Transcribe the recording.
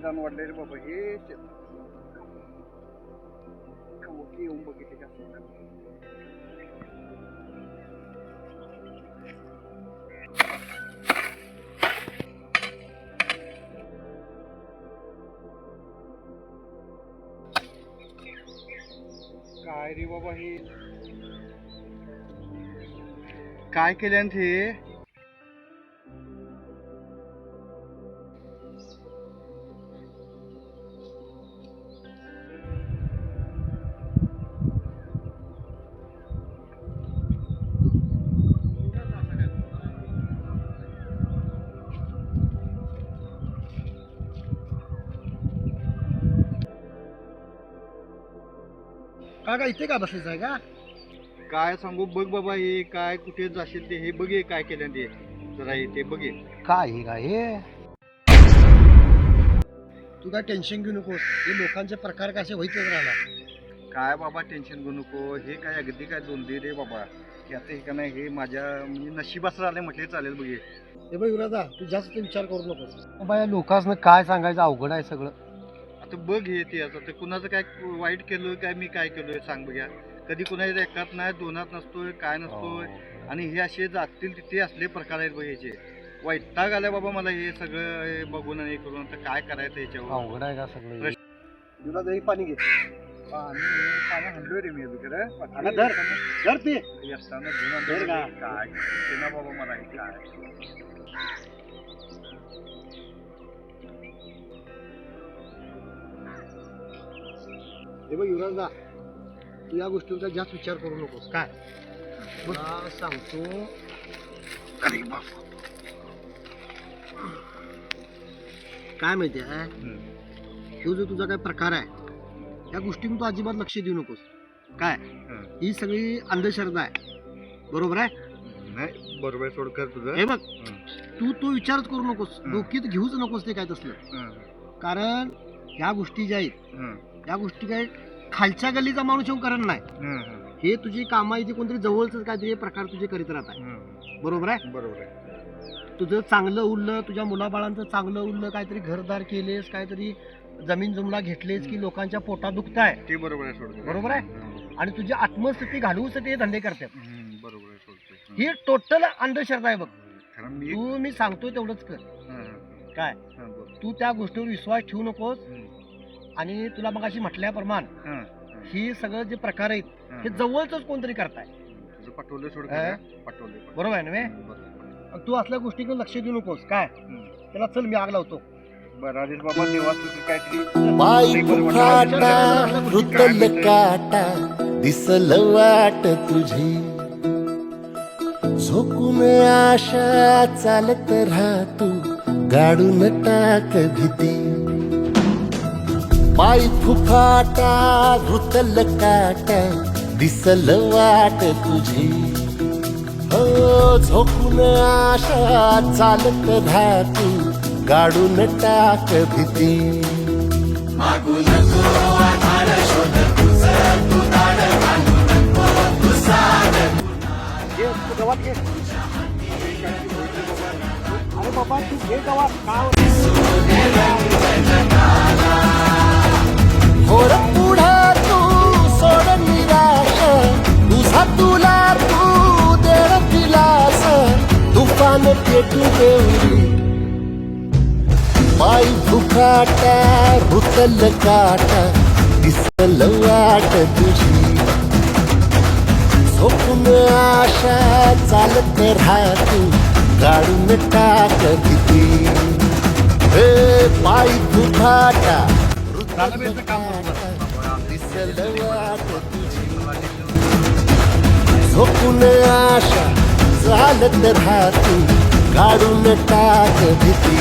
जाण वाढले रे बाबा हे येऊन बघितले का काय रे बाबा हे काय केल्यान ते का इथे का बसायचं आहे का? काय सांगू बघ बाबा हे काय कुठे जाशील ते हे बघे काय केलं ते जरा ते बघे काय हे काय हे तू काय टेन्शन घेऊ नकोस. हे लोकांचे प्रकार कसे व्हायचेच राहणार. काय बाबा टेन्शन घेऊ नको हे काय अगदी काय दोंदी रे बाबा याचं हे का नाही हे माझ्या म्हणजे नशिबाच राहिले म्हटले चालेल बघे. हे बघ युवराजा तू जास्त विचार करू नकोस. बाबा या लोकांना काय सांगायचं अवघड आहे सगळं. आता बघ हे ते आता ते कुणाचं काय वाईट केलोय काय मी काय केलोय सांग बघ्या. कधी कुणाच्या एकात नाही दोनात नसतोय काय नसतोय आणि हे असे जातील तिथे असले प्रकार आहेत बघ ह्याचे. वैताग आलाय बाबा मला हे सगळं हे बघून आणि हे करून आता काय करायचं याच्यावर. अवघड आहे का सगळं. युवराजा हे पाणी घे. पाणी हल्लोय रे मी धर पी येताना घेऊन काय ना बाबा मला हे काय हे बघ युवराजा तू या गोष्टींचा जास्त विचार करू नकोस. काय तुला सांगतो अरे बाबा काय माहिती आहे तो जो तुझा काय प्रकार आहे या गोष्टींवर तू अजिबात लक्ष देऊ नकोस. काय ही सगळी अंधश्रद्धा आहे. बरोबर आहे. नाही बरोबर सोड कर तुझं. हे बघ तू तो विचारच करू नकोस. डोक्यात घेऊच नकोस ते काय तसलं. कारण ह्या गोष्टी ज्या आहेत या गोष्टी काय खालच्या गल्लीचा माणूस येऊन करत नाही. हे तुझी कामा इथे कोणतरी जवळच काहीतरी प्रकार तुझे करीत राहतात. बरोबर आहे. बरोबर आहे. तुझं चांगलं उरलं तुझ्या मुलाबाळांचं चांगलं उरलं काहीतरी घरदार केलेस काहीतरी जमीन जुमला घेतलेस की लोकांच्या पोटात दुखताय. ते बरोबर आहे सोड. बरोबर आहे. आणि तुझी आत्मस्थिती घालवूसाठी हे धंदे करतात. बरोबर आहे सोड. ही टोटल अंधश्रद्धा आहे बघ. मी तू मी सांगतोय तेवढंच कर. काय तू त्या गोष्टीवर विश्वास ठेवू नकोस. आणि तुला मग अशी म्हटल्याप्रमाणे ही सगळं जे प्रकार आहेत हे जवळच कोणतरी करताय. पटवले सोड पटवले. बरोबर आहे ना. तू असल्या गोष्टीकडे लक्ष देऊ नकोस. काय त्याला चल मी आग लावतो. राजेश बाबा देवाचं काहीतरी पायी फुफाटा रुतल काटा दिसल वाट तुझी झोकून आशा चालत राहा तू गाडून टाक भीती. पायी फुफाटा रुतल काटा दिसल वाट तुझी हो झोकून आशा चालत राहा तू गाडून टाक भीती. मागू नको आधार शोध तुझं तू दाड घालू नको तू साध. गवात घे. अरे बाबा तू घे गवात. होर पुढा तू सोड निराश तुझा तुला तू देव दिलास तुफान पेटू देवरी. पायी फुफाटा रुतल काटा दिसल वाट तुझी झोपून आशा चालत राहा तू गाडून टाक भीती. हे पायी फुफाटा रुतल काटा दिसल वाट तुझी झोपून आशा चालत राहा तू गाडून टाक भीती.